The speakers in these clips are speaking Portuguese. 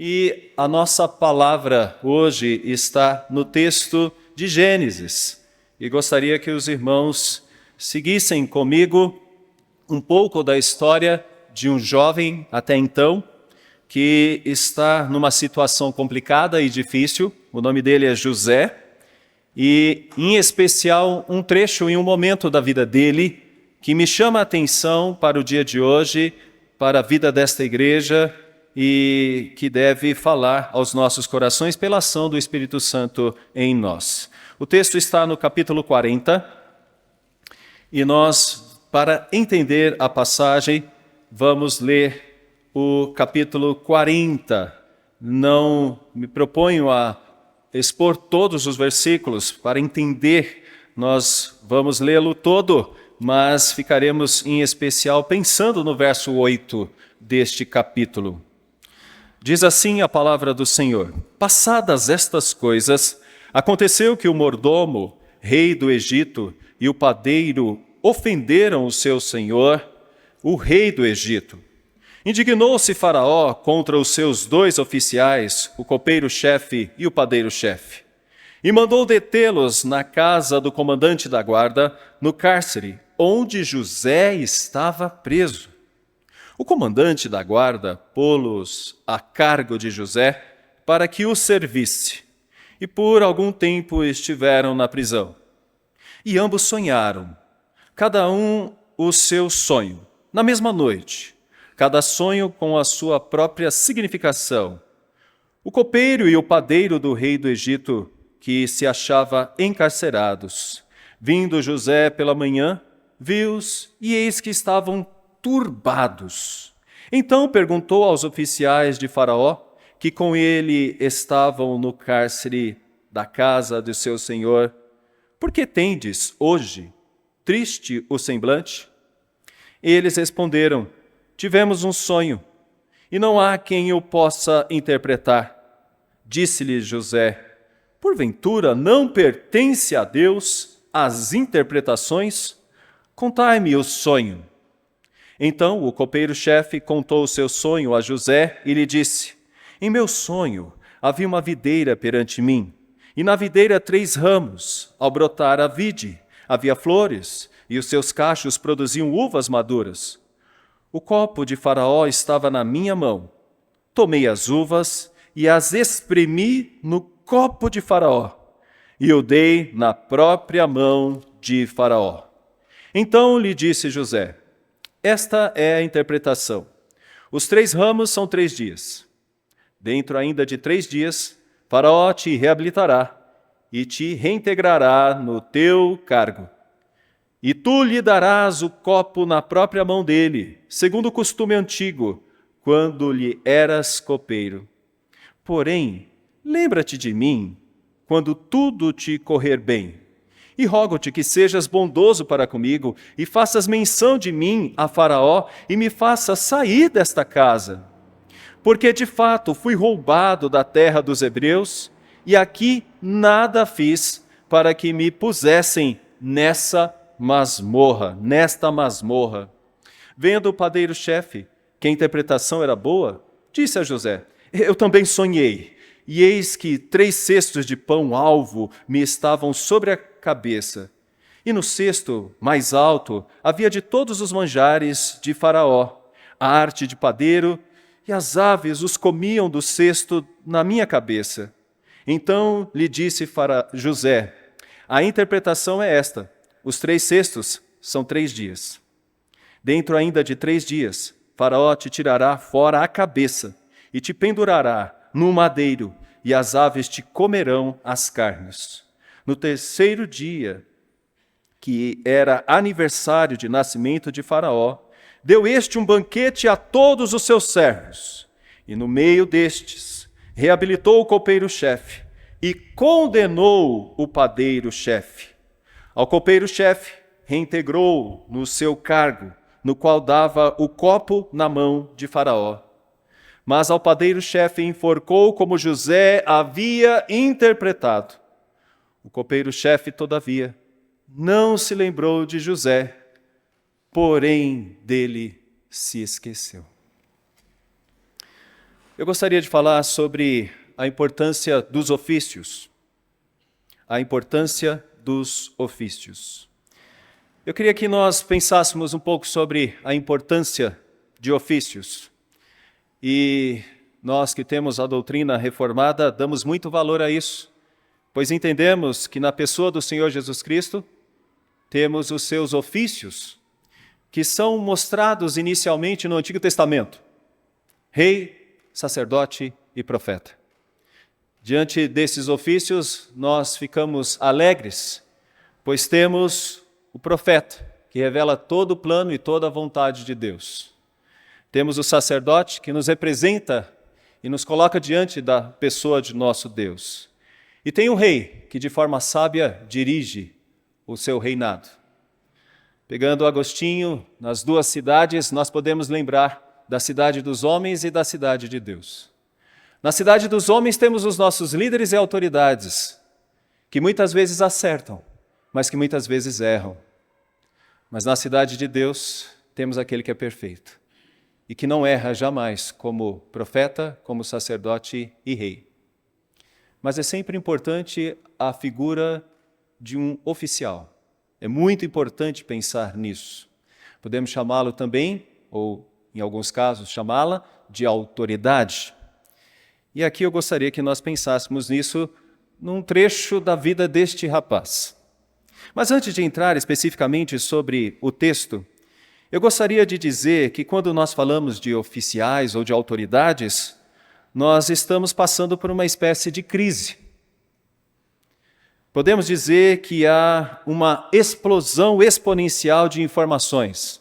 E a nossa palavra hoje está no texto de Gênesis. E gostaria que os irmãos seguissem comigo um pouco da história de um jovem até então que está numa situação complicada e difícil. O nome dele é José. E, em especial, um trecho em um momento da vida dele que me chama a atenção para o dia de hoje, para a vida desta igreja e que deve falar aos nossos corações pela ação do Espírito Santo em nós. O texto está no capítulo 40 e nós, para entender a passagem, vamos ler o capítulo 40. Não me proponho a expor todos os versículos para entender, nós vamos lê-lo todo, mas ficaremos em especial pensando no verso 8 deste capítulo. Diz assim a palavra do Senhor: passadas estas coisas, aconteceu que o mordomo, rei do Egito, e o padeiro ofenderam o seu senhor, o rei do Egito. Indignou-se Faraó contra os seus dois oficiais, o copeiro-chefe e o padeiro-chefe, e mandou detê-los na casa do comandante da guarda, no cárcere, onde José estava preso. O comandante da guarda pô-los a cargo de José para que o servisse, e por algum tempo estiveram na prisão. E ambos sonharam, cada um o seu sonho, na mesma noite, cada sonho com a sua própria significação. O copeiro e o padeiro do rei do Egito, que se achava encarcerados, vindo José pela manhã, viu-os e eis que estavam turbados. Então perguntou aos oficiais de Faraó, que com ele estavam no cárcere da casa de seu senhor: por que tendes hoje triste o semblante? Eles responderam: tivemos um sonho, e não há quem o possa interpretar. Disse-lhes José: porventura não pertence a Deus as interpretações? Contai-me o sonho. Então o copeiro-chefe contou o seu sonho a José e lhe disse: em meu sonho havia uma videira perante mim, e na videira 3 ramos. Ao brotar a vide, havia flores, e os seus cachos produziam uvas maduras. O copo de Faraó estava na minha mão. Tomei as uvas e as espremi no copo de Faraó, e o dei na própria mão de Faraó. Então lhe disse José: esta é a interpretação. Os 3 ramos são 3 dias. Dentro ainda de 3 dias, Faraó te reabilitará e te reintegrará no teu cargo. E tu lhe darás o copo na própria mão dele, segundo o costume antigo, quando lhe eras copeiro. Porém, lembra-te de mim, quando tudo te correr bem, e rogo-te que sejas bondoso para comigo, e faças menção de mim a Faraó, e me faças sair desta casa. Porque, de fato, fui roubado da terra dos hebreus, e aqui nada fiz para que me pusessem nesta masmorra. Vendo o padeiro-chefe que a interpretação era boa, disse a José: eu também sonhei, e eis que 3 cestos de pão alvo me estavam sobre a cabeça, e no cesto mais alto havia de todos os manjares de Faraó, a arte de padeiro, e as aves os comiam do cesto na minha cabeça. Então lhe disse José: a interpretação é esta: os 3 cestos são 3 dias. Dentro ainda de 3 dias, Faraó te tirará fora a cabeça e te pendurará no madeiro, e as aves te comerão as carnes. No 3º dia, que era aniversário de nascimento de Faraó, deu este um banquete a todos os seus servos, e no meio destes reabilitou o copeiro-chefe e condenou o padeiro-chefe. Ao copeiro-chefe reintegrou no seu cargo, no qual dava o copo na mão de Faraó. Mas ao padeiro-chefe enforcou como José havia interpretado. O copeiro-chefe, todavia, não se lembrou de José, porém dele se esqueceu. Eu gostaria de falar sobre a importância dos ofícios. A importância dos ofícios. Eu queria que nós pensássemos um pouco sobre a importância de ofícios. E nós que temos a doutrina reformada, damos muito valor a isso, pois entendemos que na pessoa do Senhor Jesus Cristo, temos os seus ofícios, que são mostrados inicialmente no Antigo Testamento: rei, sacerdote e profeta. Diante desses ofícios, nós ficamos alegres, pois temos o profeta, que revela todo o plano e toda a vontade de Deus. Temos o sacerdote, que nos representa e nos coloca diante da pessoa de nosso Deus. E tem o rei, que de forma sábia dirige o seu reinado. Pegando Agostinho, nas duas cidades, nós podemos lembrar da cidade dos homens e da cidade de Deus. Na cidade dos homens temos os nossos líderes e autoridades, que muitas vezes acertam, mas que muitas vezes erram. Mas na cidade de Deus temos aquele que é perfeito e que não erra jamais, como profeta, como sacerdote e rei. Mas é sempre importante a figura de um oficial. É muito importante pensar nisso. Podemos chamá-lo também, ou em alguns casos chamá-la, de autoridade. E aqui eu gostaria que nós pensássemos nisso num trecho da vida deste rapaz. Mas antes de entrar especificamente sobre o texto, eu gostaria de dizer que quando nós falamos de oficiais ou de autoridades, nós estamos passando por uma espécie de crise. Podemos dizer que há uma explosão exponencial de informações.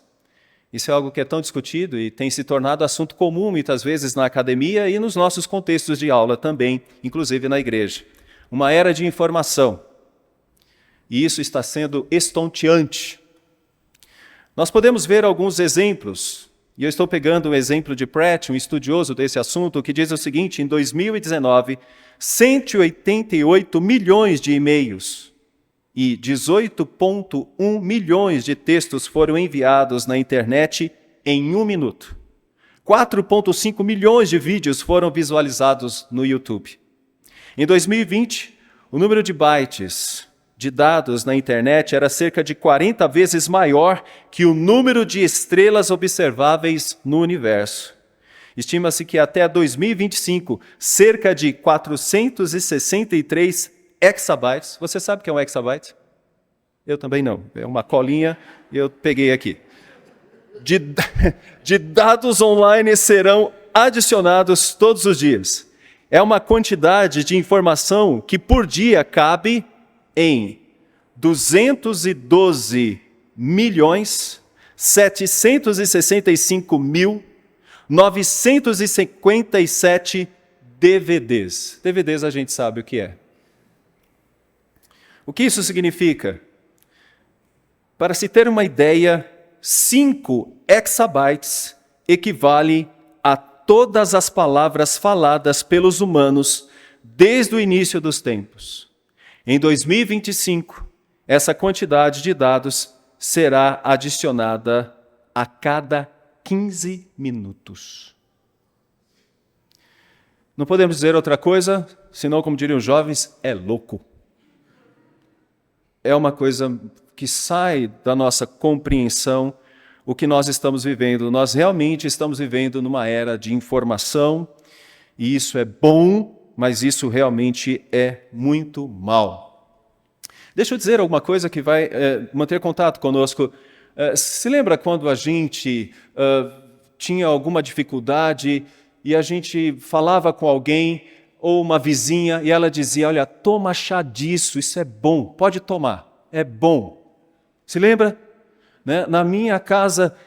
Isso é algo que é tão discutido e tem se tornado assunto comum muitas vezes na academia e nos nossos contextos de aula também, inclusive na igreja. Uma era de informação. E isso está sendo estonteante. Nós podemos ver alguns exemplos, e eu estou pegando o exemplo de Pratt, um estudioso desse assunto, que diz o seguinte: em 2019, 188 milhões de e-mails e 18,1 milhões de textos foram enviados na internet em 1 minuto. 4,5 milhões de vídeos foram visualizados no YouTube. Em 2020, o número de bytes de dados na internet era cerca de 40 vezes maior que o número de estrelas observáveis no universo. Estima-se que até 2025, cerca de 463 exabytes. Você sabe o que é um exabyte? Eu também não. É uma colinha e eu peguei aqui. De dados online serão adicionados todos os dias. É uma quantidade de informação que por dia cabe em 212.765.957 DVDs. DVDs a gente sabe o que é. O que isso significa? Para se ter uma ideia, 5 exabytes equivale a todas as palavras faladas pelos humanos desde o início dos tempos. Em 2025, essa quantidade de dados será adicionada a cada 15 minutos. Não podemos dizer outra coisa, senão, como diriam os jovens, é louco. É uma coisa que sai da nossa compreensão o que nós estamos vivendo. Nós realmente estamos vivendo numa era de informação, e isso é bom, mas isso realmente é muito mal. Deixa eu dizer alguma coisa que vai manter contato conosco. Se lembra quando a gente tinha alguma dificuldade e a gente falava com alguém ou uma vizinha e ela dizia: olha, toma chá disso, isso é bom, pode tomar, é bom. Se lembra? Né? Na minha casa,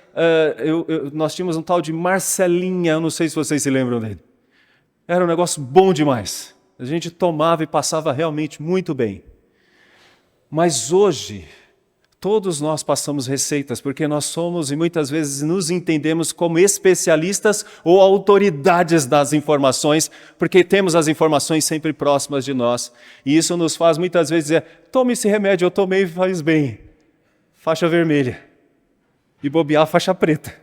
nós tínhamos um tal de Marcelinha, eu não sei se vocês se lembram dele. Era um negócio bom demais. A gente tomava e passava realmente muito bem. Mas hoje, todos nós passamos receitas, porque nós somos e muitas vezes nos entendemos como especialistas ou autoridades das informações, porque temos as informações sempre próximas de nós. E isso nos faz muitas vezes dizer: tome esse remédio, eu tomei e faz bem. Faixa vermelha. E bobear, faixa preta.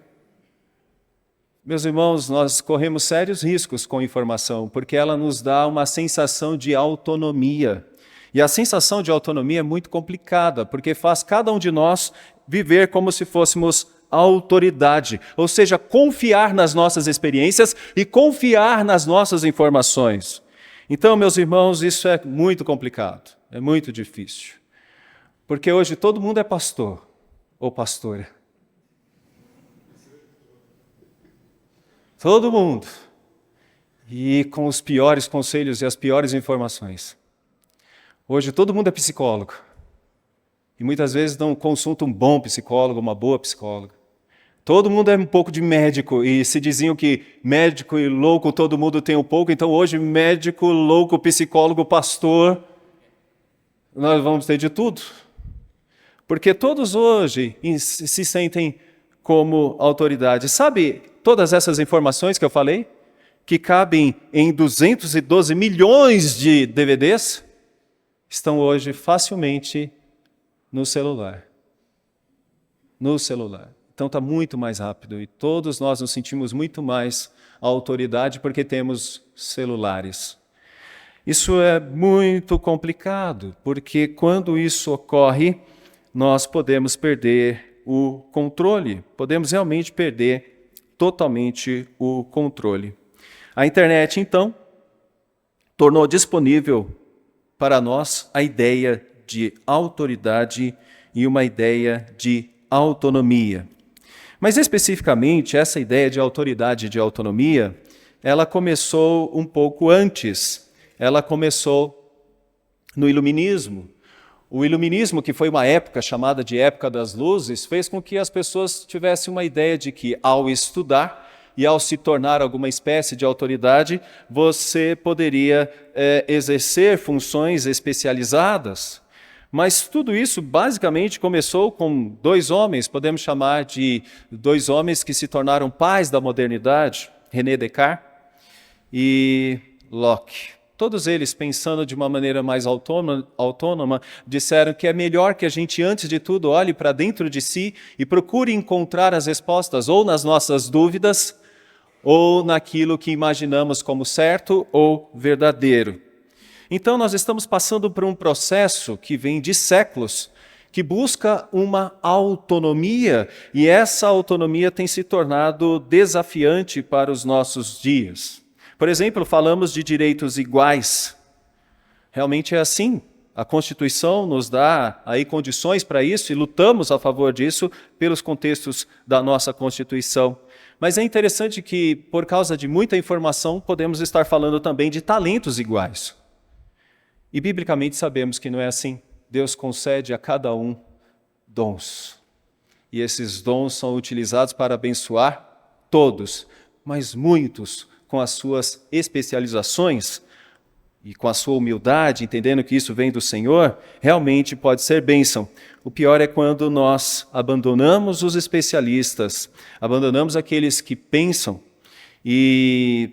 Meus irmãos, nós corremos sérios riscos com a informação, porque ela nos dá uma sensação de autonomia. E a sensação de autonomia é muito complicada, porque faz cada um de nós viver como se fôssemos autoridade, ou seja, confiar nas nossas experiências e confiar nas nossas informações. Então, meus irmãos, isso é muito complicado, é muito difícil. Porque hoje todo mundo é pastor ou pastora. Todo mundo. E com os piores conselhos e as piores informações. Hoje todo mundo é psicólogo. E muitas vezes não consulta um bom psicólogo, uma boa psicóloga. Todo mundo é um pouco de médico, e se diziam que médico e louco todo mundo tem um pouco, então hoje médico, louco, psicólogo, pastor, nós vamos ter de tudo. Porque todos hoje se sentem como autoridade. Sabe todas essas informações que eu falei? Que cabem em 212 milhões de DVDs? Estão hoje facilmente no celular. No celular. Então está muito mais rápido e todos nós nos sentimos muito mais autoridade porque temos celulares. Isso é muito complicado, porque quando isso ocorre, nós podemos perder o controle, podemos realmente perder totalmente o controle. A internet, então, tornou disponível para nós a ideia de autoridade e uma ideia de autonomia. Mas especificamente essa ideia de autoridade e de autonomia, ela começou um pouco antes. Ela começou no Iluminismo. O Iluminismo, que foi uma época chamada de Época das Luzes, fez com que as pessoas tivessem uma ideia de que ao estudar e ao se tornar alguma espécie de autoridade, você poderia exercer funções especializadas. Mas tudo isso basicamente começou com dois homens, podemos chamar de dois homens que se tornaram pais da modernidade, René Descartes e Locke. Todos eles, pensando de uma maneira mais autônoma, disseram que é melhor que a gente, antes de tudo, olhe para dentro de si e procure encontrar as respostas ou nas nossas dúvidas ou naquilo que imaginamos como certo ou verdadeiro. Então, nós estamos passando por um processo que vem de séculos, que busca uma autonomia, e essa autonomia tem se tornado desafiante para os nossos dias. Por exemplo, falamos de direitos iguais. Realmente é assim. A Constituição nos dá aí condições para isso e lutamos a favor disso pelos contextos da nossa Constituição. Mas é interessante que, por causa de muita informação, podemos estar falando também de talentos iguais. E biblicamente sabemos que não é assim. Deus concede a cada um dons. E esses dons são utilizados para abençoar todos, mas muitos com as suas especializações e com a sua humildade, entendendo que isso vem do Senhor, realmente pode ser bênção. O pior é quando nós abandonamos os especialistas, abandonamos aqueles que pensam e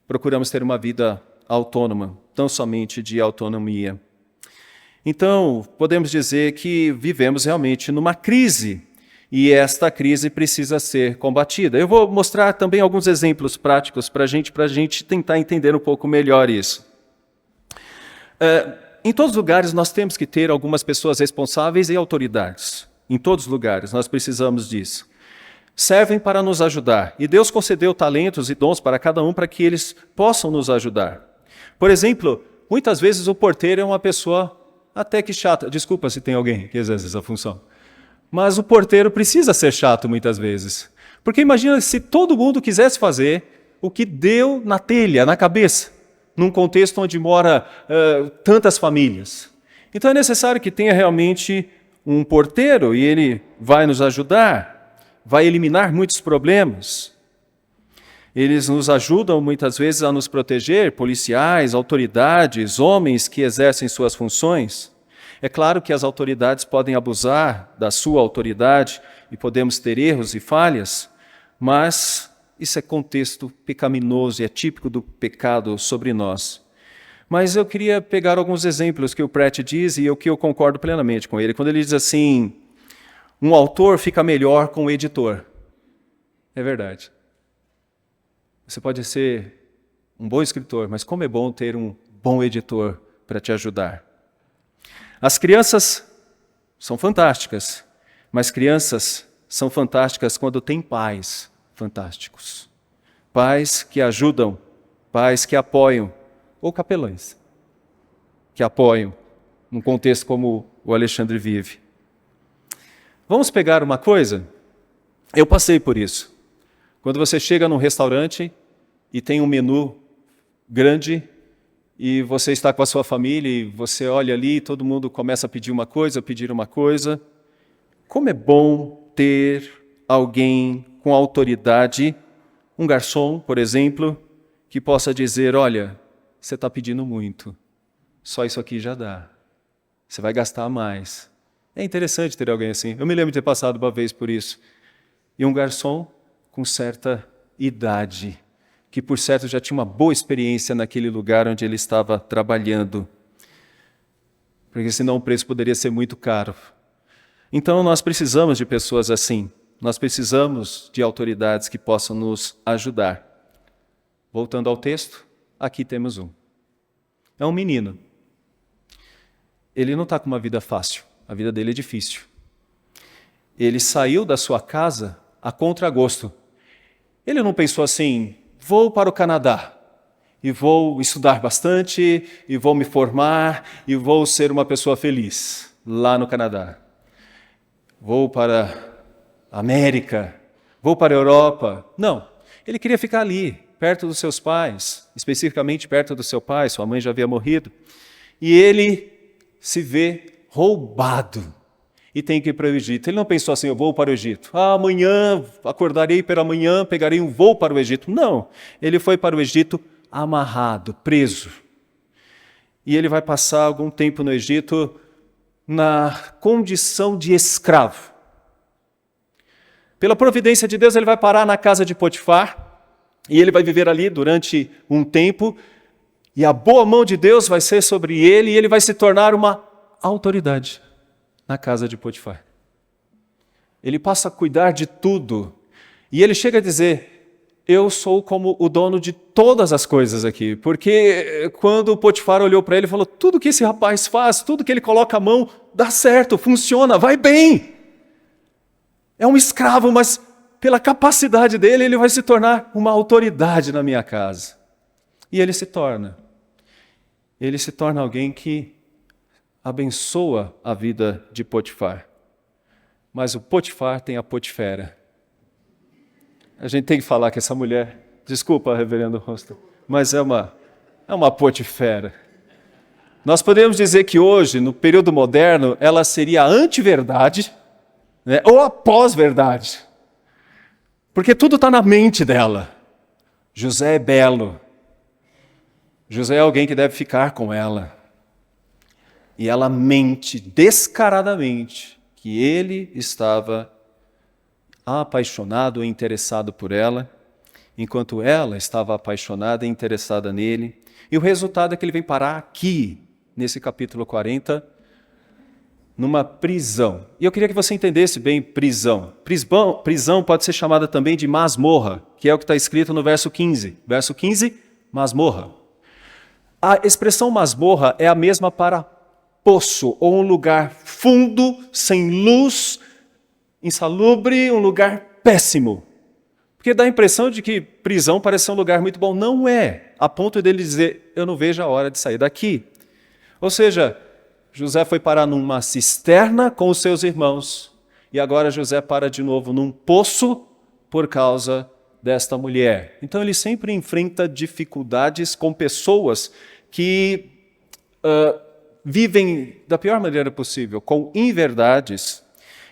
procuramos ter uma vida autônoma, tão somente de autonomia. Então, podemos dizer que vivemos realmente numa crise, e esta crise precisa ser combatida. Eu vou mostrar também alguns exemplos práticos para a gente tentar entender um pouco melhor isso. Em todos os lugares nós temos que ter algumas pessoas responsáveis e autoridades. Em todos os lugares nós precisamos disso. Servem para nos ajudar, e Deus concedeu talentos e dons para cada um para que eles possam nos ajudar. Por exemplo, muitas vezes o porteiro é uma pessoa até que chata. Desculpa se tem alguém que exerce essa função. Mas o porteiro precisa ser chato muitas vezes. Porque imagina se todo mundo quisesse fazer o que deu na telha, na cabeça, num contexto onde mora tantas famílias. Então é necessário que tenha realmente um porteiro e ele vai nos ajudar, vai eliminar muitos problemas. Eles nos ajudam muitas vezes a nos proteger, policiais, autoridades, homens que exercem suas funções. É claro que as autoridades podem abusar da sua autoridade e podemos ter erros e falhas, mas isso é contexto pecaminoso e é típico do pecado sobre nós. Mas eu queria pegar alguns exemplos que o Pratt diz e o que eu concordo plenamente com ele. Quando ele diz assim, um autor fica melhor com o editor. É verdade. Você pode ser um bom escritor, mas como é bom ter um bom editor para te ajudar. As crianças são fantásticas, mas crianças são fantásticas quando têm pais fantásticos. Pais que ajudam, pais que apoiam, ou capelães que apoiam, num contexto como o Alexandre vive. Vamos pegar uma coisa? Eu passei por isso. Quando você chega num restaurante e tem um menu grande e você está com a sua família e você olha ali e todo mundo começa a pedir uma coisa, como é bom ter alguém com autoridade, um garçom, por exemplo, que possa dizer, olha, você está pedindo muito, só isso aqui já dá, você vai gastar mais. É interessante ter alguém assim. Eu me lembro de ter passado uma vez por isso. E um garçom com certa idade, que por certo já tinha uma boa experiência naquele lugar onde ele estava trabalhando, porque senão o preço poderia ser muito caro. Então nós precisamos de pessoas assim, nós precisamos de autoridades que possam nos ajudar. Voltando ao texto, aqui temos um. É um menino. Ele não está com uma vida fácil, a vida dele é difícil. Ele saiu da sua casa a contragosto. Ele não pensou assim, vou para o Canadá e vou estudar bastante, e vou me formar, e vou ser uma pessoa feliz lá no Canadá. Vou para a América, vou para a Europa. Não, ele queria ficar ali, perto dos seus pais, especificamente perto do seu pai, sua mãe já havia morrido. E ele se vê roubado e tem que ir para o Egito. Ele não pensou assim, eu vou para o Egito. Amanhã, acordarei pela manhã, pegarei um voo para o Egito. Não, ele foi para o Egito amarrado, preso. E ele vai passar algum tempo no Egito na condição de escravo. Pela providência de Deus, ele vai parar na casa de Potifar e ele vai viver ali durante um tempo e a boa mão de Deus vai ser sobre ele e ele vai se tornar uma autoridade na casa de Potifar. Ele passa a cuidar de tudo. E ele chega a dizer, eu sou como o dono de todas as coisas aqui. Porque quando Potifar olhou para ele e falou, tudo que esse rapaz faz, tudo que ele coloca a mão, dá certo, funciona, vai bem. É um escravo, mas pela capacidade dele, ele vai se tornar uma autoridade na minha casa. E ele se torna. Ele se torna alguém que abençoa a vida de Potifar. Mas o Potifar tem a Potifera. A gente tem que falar que essa mulher, desculpa, reverendo Rosto, mas é uma Potifera. Nós podemos dizer que hoje, no período moderno, ela seria a anti-verdade, né, ou a pós-verdade. Porque tudo está na mente dela. José é belo. José é alguém que deve ficar com ela. E ela mente descaradamente que ele estava apaixonado e interessado por ela, enquanto ela estava apaixonada e interessada nele. E o resultado é que ele vem parar aqui, nesse capítulo 40, numa prisão. E eu queria que você entendesse bem prisão. Prisão pode ser chamada também de masmorra, que é o que está escrito no verso 15. Verso 15, masmorra. A expressão masmorra é a mesma para poço, ou um lugar fundo, sem luz, insalubre, um lugar péssimo. Porque dá a impressão de que prisão parece ser um lugar muito bom. Não é, a ponto dele dizer, eu não vejo a hora de sair daqui. Ou seja, José foi parar numa cisterna com os seus irmãos, e agora José para de novo num poço por causa desta mulher. Então ele sempre enfrenta dificuldades com pessoas que vivem da pior maneira possível, com inverdades,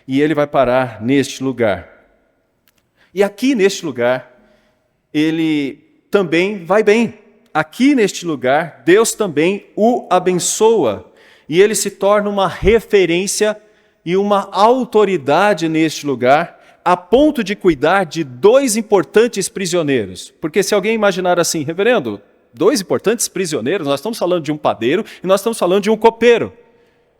e ele vai parar neste lugar. E aqui neste lugar, ele também vai bem. Aqui neste lugar, Deus também o abençoa, e ele se torna uma referência e uma autoridade neste lugar, a ponto de cuidar de 2 importantes prisioneiros. Porque se alguém imaginar assim, reverendo, 2 importantes prisioneiros, nós estamos falando de um padeiro e nós estamos falando de um copeiro.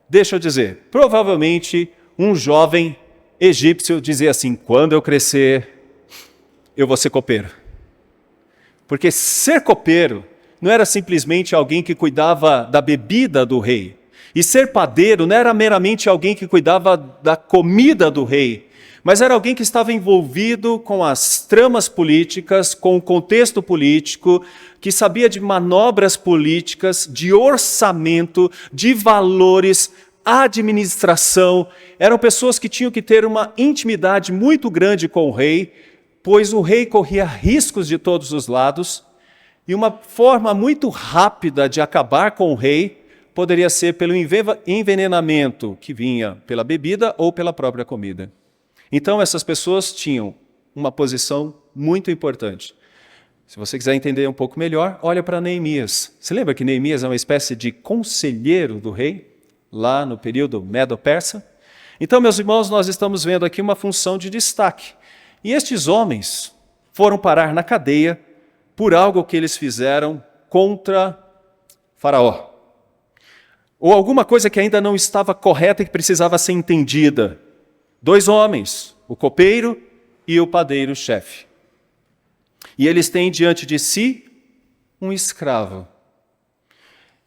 Deixa eu dizer, provavelmente um jovem egípcio dizia assim, quando eu crescer, eu vou ser copeiro. Porque ser copeiro não era simplesmente alguém que cuidava da bebida do rei. E ser padeiro não era meramente alguém que cuidava da comida do rei, mas era alguém que estava envolvido com as tramas políticas, com o contexto político, que sabia de manobras políticas, de orçamento, de valores, administração. Eram pessoas que tinham que ter uma intimidade muito grande com o rei, pois o rei corria riscos de todos os lados, e uma forma muito rápida de acabar com o rei poderia ser pelo envenenamento que vinha pela bebida ou pela própria comida. Então essas pessoas tinham uma posição muito importante. Se você quiser entender um pouco melhor, olha para Neemias. Você lembra que Neemias é uma espécie de conselheiro do rei, lá no período Medo-Persa? Então, meus irmãos, nós estamos vendo aqui uma função de destaque. E estes homens foram parar na cadeia por algo que eles fizeram contra Faraó. Ou alguma coisa que ainda não estava correta e que precisava ser entendida. 2 homens, o copeiro e o padeiro-chefe. E eles têm diante de si um escravo.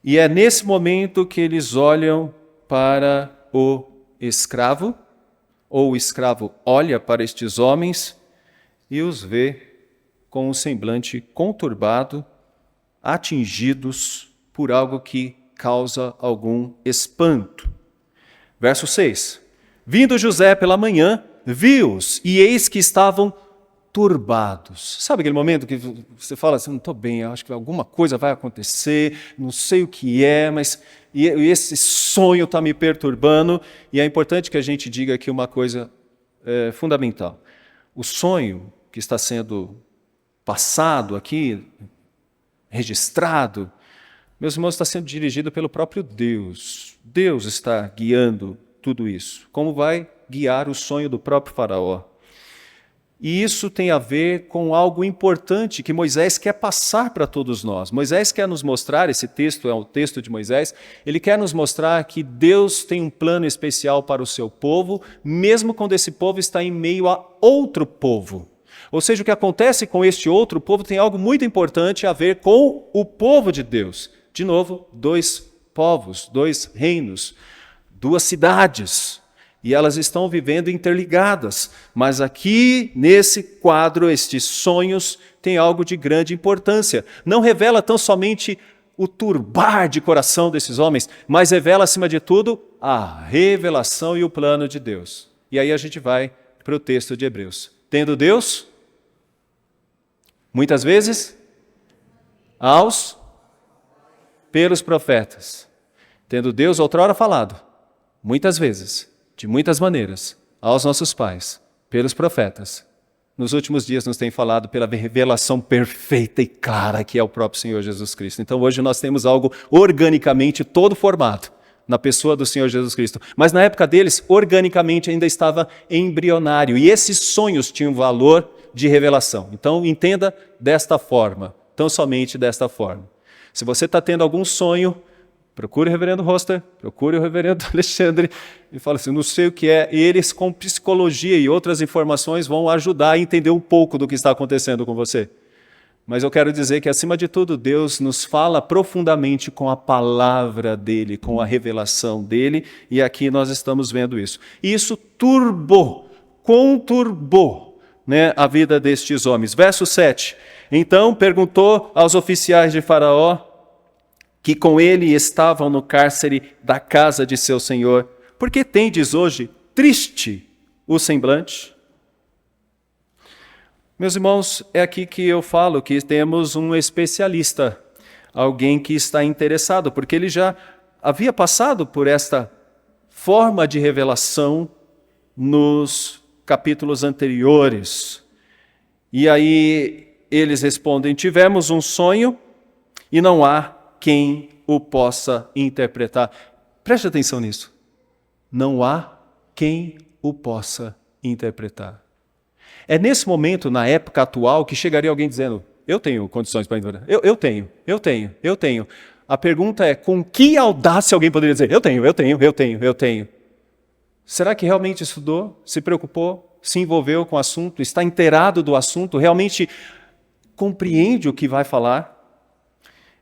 E é nesse momento que eles olham para o escravo, ou o escravo olha para estes homens e os vê com um semblante conturbado, atingidos por algo que causa algum espanto. Verso 6. Vindo José pela manhã, viu-os, e eis que estavam turbados. Sabe aquele momento que você fala assim, não estou bem, eu acho que alguma coisa vai acontecer, não sei o que é, mas esse sonho está me perturbando. E é importante que a gente diga aqui uma coisa fundamental. O sonho que está sendo passado aqui, registrado, meus irmãos, está sendo dirigido pelo próprio Deus. Deus está guiando tudo isso. Como vai guiar o sonho do próprio Faraó? E isso tem a ver com algo importante que Moisés quer passar para todos nós. Moisés quer nos mostrar, esse texto é o texto de Moisés, ele quer nos mostrar que Deus tem um plano especial para o seu povo, mesmo quando esse povo está em meio a outro povo. Ou seja, o que acontece com este outro povo tem algo muito importante a ver com o povo de Deus. De novo, 2 povos, 2 reinos, 2 cidades. E elas estão vivendo interligadas. Mas aqui, nesse quadro, estes sonhos têm algo de grande importância. Não revela tão somente o turbar de coração desses homens, mas revela, acima de tudo, a revelação e o plano de Deus. E aí a gente vai para o texto de Hebreus. Tendo Deus, muitas vezes, pelos profetas. Tendo Deus outrora falado, muitas vezes, de muitas maneiras, aos nossos pais, pelos profetas. Nos últimos dias nos tem falado pela revelação perfeita e clara que é o próprio Senhor Jesus Cristo. Então hoje nós temos algo organicamente todo formado na pessoa do Senhor Jesus Cristo. Mas na época deles, organicamente ainda estava embrionário. E esses sonhos tinham valor de revelação. Então entenda desta forma, tão somente desta forma. Se você está tendo algum sonho, procure o reverendo Roster, procure o reverendo Alexandre e fala assim, não sei o que é. E eles com psicologia e outras informações vão ajudar a entender um pouco do que está acontecendo com você. Mas eu quero dizer que, acima de tudo, Deus nos fala profundamente com a palavra dEle, com a revelação dEle, e aqui nós estamos vendo isso. E isso conturbou, né, a vida destes homens. Verso 7. Então perguntou aos oficiais de Faraó, que com ele estavam no cárcere da casa de seu senhor, por que tendes hoje triste o semblante? Meus irmãos, é aqui que eu falo que temos um especialista, alguém que está interessado, porque ele já havia passado por esta forma de revelação nos capítulos anteriores. E aí eles respondem, tivemos um sonho e não há quem o possa interpretar. Preste atenção nisso. Não há quem o possa interpretar. É nesse momento, na época atual, que chegaria alguém dizendo, eu tenho condições para interpretar. Eu tenho. A pergunta é, com que audácia alguém poderia dizer, eu tenho. Será que realmente estudou, se preocupou, se envolveu com o assunto, está inteirado do assunto, realmente compreende o que vai falar.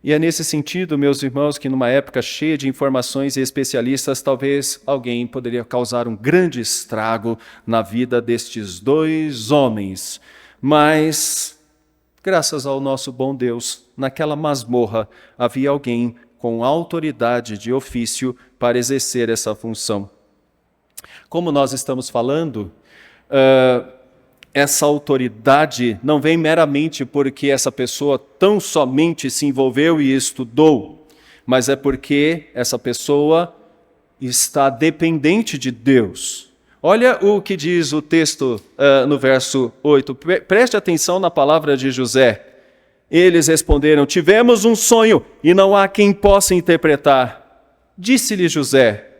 E é nesse sentido, meus irmãos, que numa época cheia de informações e especialistas, talvez alguém poderia causar um grande estrago na vida destes dois homens. Mas, graças ao nosso bom Deus, naquela masmorra havia alguém com autoridade de ofício para exercer essa função. Como nós estamos falando, essa autoridade não vem meramente porque essa pessoa tão somente se envolveu e estudou, mas é porque essa pessoa está dependente de Deus. Olha o que diz o texto no verso 8. Preste atenção na palavra de José. Eles responderam: tivemos um sonho e não há quem possa interpretar. Disse-lhe José: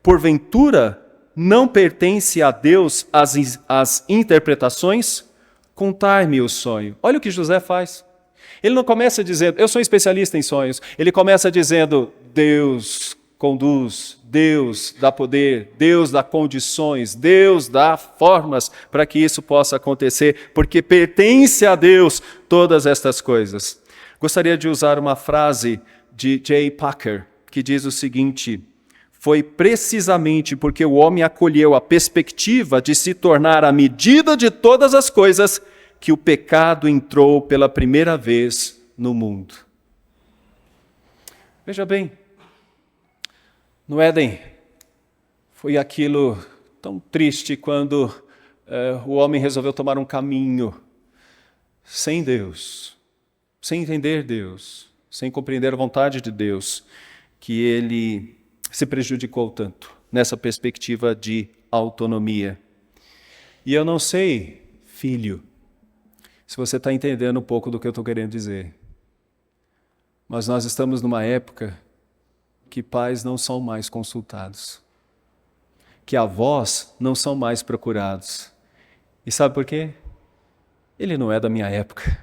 porventura não pertence a Deus as interpretações? Contai-me o sonho. Olha o que José faz. Ele não começa dizendo, eu sou especialista em sonhos. Ele começa dizendo, Deus conduz, Deus dá poder, Deus dá condições, Deus dá formas para que isso possa acontecer, porque pertence a Deus todas estas coisas. Gostaria de usar uma frase de J. Packer, que diz o seguinte: foi precisamente porque o homem acolheu a perspectiva de se tornar a medida de todas as coisas que o pecado entrou pela primeira vez no mundo. Veja bem, no Éden foi aquilo tão triste quando o homem resolveu tomar um caminho sem Deus, sem entender Deus, sem compreender a vontade de Deus, que ele se prejudicou tanto nessa perspectiva de autonomia. E eu não sei, filho, se você está entendendo um pouco do que eu estou querendo dizer, mas nós estamos numa época que pais não são mais consultados, que avós não são mais procurados. E sabe por quê? Ele não é da minha época.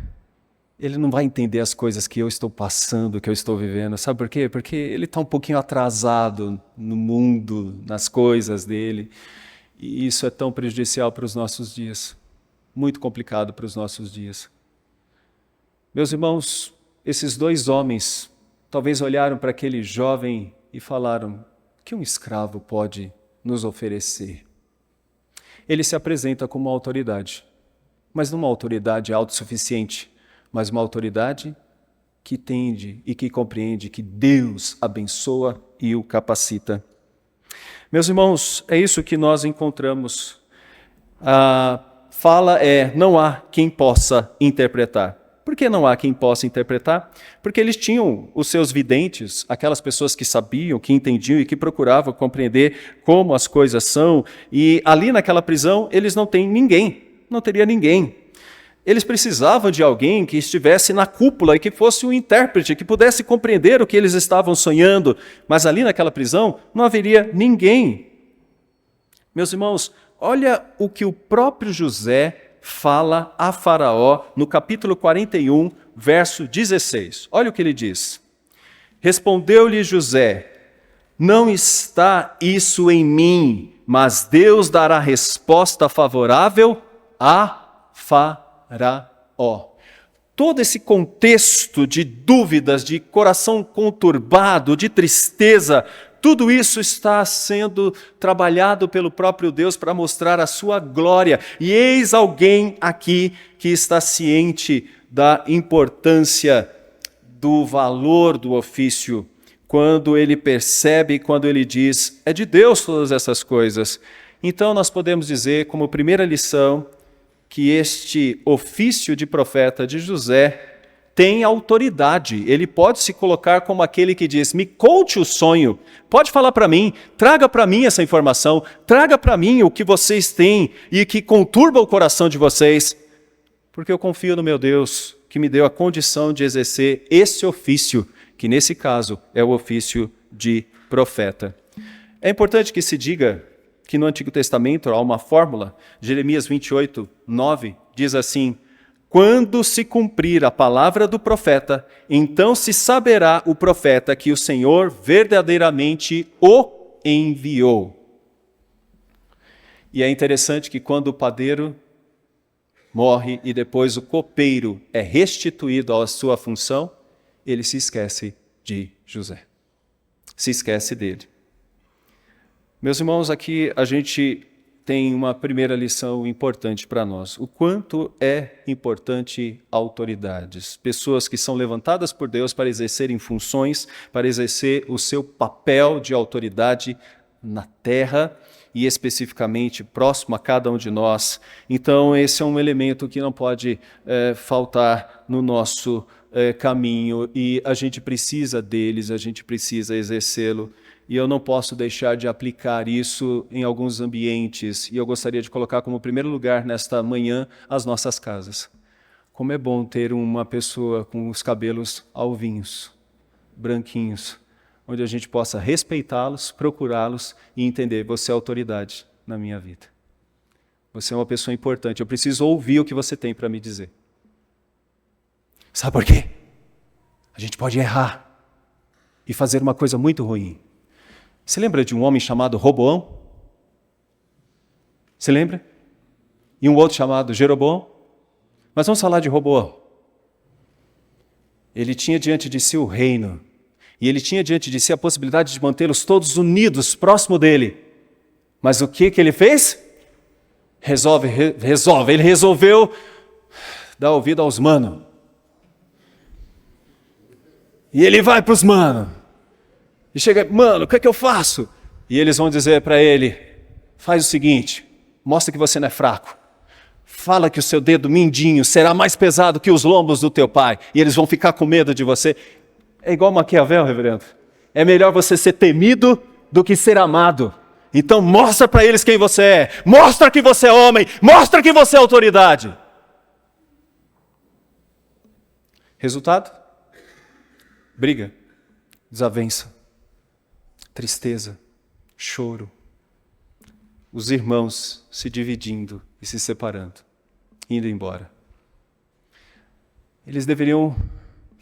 Ele não vai entender as coisas que eu estou passando, que eu estou vivendo. Sabe por quê? Porque ele está um pouquinho atrasado no mundo, nas coisas dele. E isso é tão prejudicial para os nossos dias. Muito complicado para os nossos dias. Meus irmãos, esses dois homens talvez olharam para aquele jovem e falaram: o que um escravo pode nos oferecer? Ele se apresenta como uma autoridade, mas não uma autoridade autossuficiente, mas uma autoridade que entende e que compreende que Deus abençoa e o capacita. Meus irmãos, é isso que nós encontramos. A fala é: não há quem possa interpretar. Por que não há quem possa interpretar? Porque eles tinham os seus videntes, aquelas pessoas que sabiam, que entendiam e que procuravam compreender como as coisas são. E ali naquela prisão eles não têm ninguém, não teria ninguém. Eles precisavam de alguém que estivesse na cúpula e que fosse um intérprete, que pudesse compreender o que eles estavam sonhando. Mas ali naquela prisão não haveria ninguém. Meus irmãos, olha o que o próprio José fala a Faraó no capítulo 41, verso 16. Olha o que ele diz. Respondeu-lhe José: não está isso em mim, mas Deus dará resposta favorável a Faraó. Todo esse contexto de dúvidas, de coração conturbado, de tristeza, tudo isso está sendo trabalhado pelo próprio Deus para mostrar a sua glória. E eis alguém aqui que está ciente da importância, do valor do ofício, quando ele percebe, quando ele diz, é de Deus todas essas coisas. Então nós podemos dizer, como primeira lição, que este ofício de profeta de José tem autoridade. Ele pode se colocar como aquele que diz: me conte o sonho, pode falar para mim, traga para mim essa informação, traga para mim o que vocês têm e que conturba o coração de vocês, porque eu confio no meu Deus, que me deu a condição de exercer esse ofício, que nesse caso é o ofício de profeta. É importante que se diga que no Antigo Testamento há uma fórmula. Jeremias 28, 9 diz assim: quando se cumprir a palavra do profeta, então se saberá o profeta que o Senhor verdadeiramente o enviou. E é interessante que quando o padeiro morre e depois o copeiro é restituído à sua função, ele se esquece de José. Se esquece dele. Meus irmãos, aqui a gente tem uma primeira lição importante para nós. O quanto é importante autoridades. Pessoas que são levantadas por Deus para exercerem funções, para exercer o seu papel de autoridade na terra e especificamente próximo a cada um de nós. Então esse é um elemento que não pode faltar no nosso caminho e a gente precisa deles, a gente precisa exercê-lo. E eu não posso deixar de aplicar isso em alguns ambientes. E eu gostaria de colocar como primeiro lugar nesta manhã as nossas casas. Como é bom ter uma pessoa com os cabelos alvinhos, branquinhos, onde a gente possa respeitá-los, procurá-los e entender, você é autoridade na minha vida. Você é uma pessoa importante, eu preciso ouvir o que você tem para me dizer. Sabe por quê? A gente pode errar e fazer uma coisa muito ruim. Você lembra de um homem chamado Roboão? Você lembra? E um outro chamado Jeroboão? Mas vamos falar de Roboão. Ele tinha diante de si o reino. E ele tinha diante de si a possibilidade de mantê-los todos unidos, próximo dele. Mas o que ele fez? Ele resolveu dar ouvido aos manos. E ele vai para os manos. E chega, mano, o que é que eu faço? E eles vão dizer para ele, faz o seguinte, mostra que você não é fraco. Fala que o seu dedo mindinho será mais pesado que os lombos do teu pai. E eles vão ficar com medo de você. É igual Maquiavel, reverendo. É melhor você ser temido do que ser amado. Então mostra para eles quem você é. Mostra que você é homem. Mostra que você é autoridade. Resultado? Briga, desavença. Tristeza, choro, os irmãos se dividindo e se separando, indo embora. Eles deveriam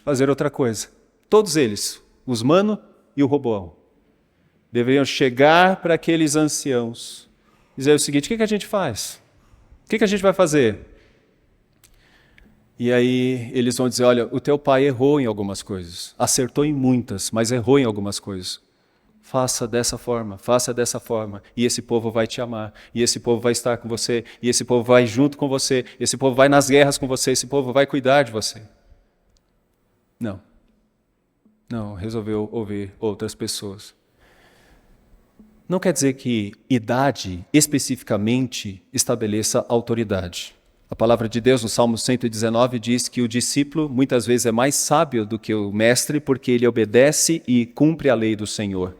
fazer outra coisa. Todos eles, os Mano e o Roboão, deveriam chegar para aqueles anciãos e dizer o seguinte, o que a gente faz? O que a gente vai fazer? E aí eles vão dizer, olha, o teu pai errou em algumas coisas, acertou em muitas, mas errou em algumas coisas. Faça dessa forma, e esse povo vai te amar, e esse povo vai estar com você, e esse povo vai junto com você, esse povo vai nas guerras com você, esse povo vai cuidar de você. Não, resolveu ouvir outras pessoas. Não quer dizer que idade especificamente estabeleça autoridade. A palavra de Deus no Salmo 119 diz que o discípulo muitas vezes é mais sábio do que o mestre porque ele obedece e cumpre a lei do Senhor.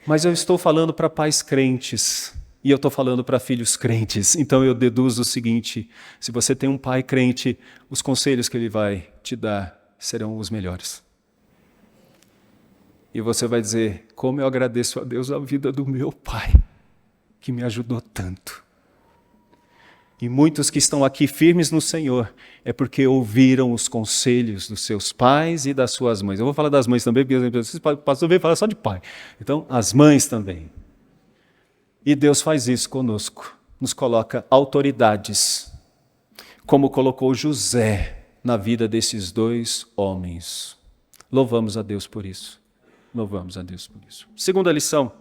Mas eu estou falando para pais crentes e eu estou falando para filhos crentes. Então eu deduzo o seguinte, se você tem um pai crente, os conselhos que ele vai te dar serão os melhores. E você vai dizer, como eu agradeço a Deus a vida do meu pai, que me ajudou tanto. E muitos que estão aqui firmes no Senhor é porque ouviram os conselhos dos seus pais e das suas mães. Eu vou falar das mães também, porque o pastor veio falar só de pai. Então, as mães também. E Deus faz isso conosco. Nos coloca autoridades, como colocou José na vida desses dois homens. Louvamos a Deus por isso. Louvamos a Deus por isso. Segunda lição.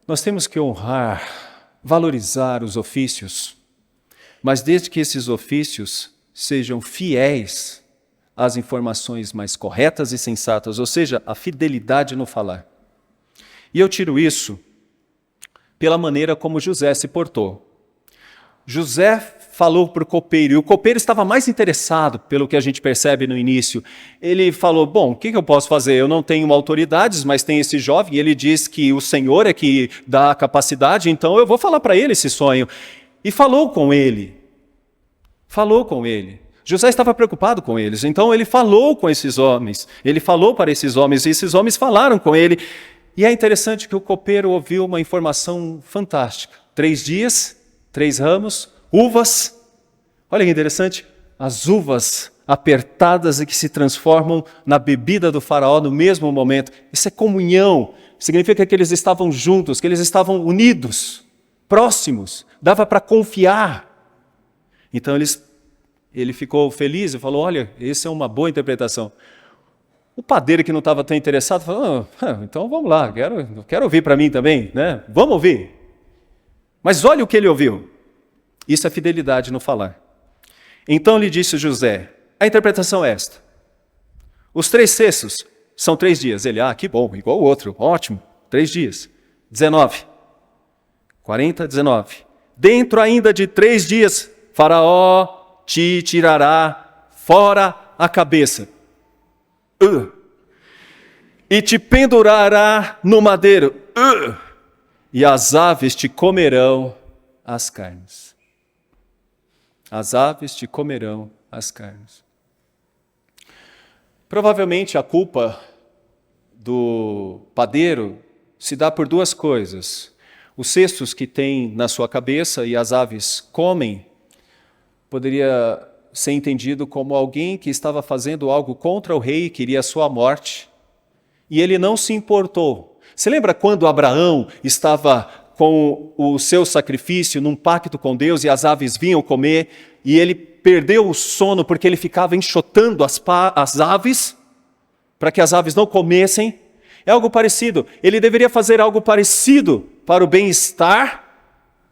Nós temos que honrar, valorizar os ofícios, mas desde que esses ofícios sejam fiéis às informações mais corretas e sensatas, ou seja, a fidelidade no falar. E eu tiro isso pela maneira como José se portou. José falou para o copeiro, e o copeiro estava mais interessado, pelo que a gente percebe no início. Ele falou, bom, o que eu posso fazer? Eu não tenho autoridades, mas tem esse jovem, e ele diz que o Senhor é que dá a capacidade, então eu vou falar para ele esse sonho. E falou com ele. José estava preocupado com eles, então ele falou com esses homens, ele falou para esses homens, e esses homens falaram com ele. E é interessante que o copeiro ouviu uma informação fantástica. 3 dias, 3 ramos, uvas. Olha que interessante, as uvas apertadas e que se transformam na bebida do faraó no mesmo momento. Isso é comunhão, significa que eles estavam juntos, que eles estavam unidos, próximos, dava para confiar. Então ele ficou feliz e falou, olha, essa é uma boa interpretação. O padeiro que não estava tão interessado falou, então vamos lá, quero ouvir para mim também, né? Vamos ouvir. Mas olha o que ele ouviu. Isso é fidelidade no falar. Então lhe disse José, a interpretação é esta. Os 3 cestos são 3 dias. Ele, que bom, igual o outro, ótimo, 3 dias. 19. 40, 19. Dentro ainda de 3 dias, Faraó te tirará fora a cabeça. E te pendurará no madeiro. E as aves te comerão as carnes. As aves te comerão as carnes. Provavelmente a culpa do padeiro se dá por 2 coisas. Os cestos que tem na sua cabeça e as aves comem, poderia ser entendido como alguém que estava fazendo algo contra o rei, queria a sua morte, e ele não se importou. Você lembra quando Abraão estava com o seu sacrifício num pacto com Deus e as aves vinham comer, e ele perdeu o sono porque ele ficava enxotando as aves, para que as aves não comessem? É algo parecido. Ele deveria fazer algo parecido para o bem-estar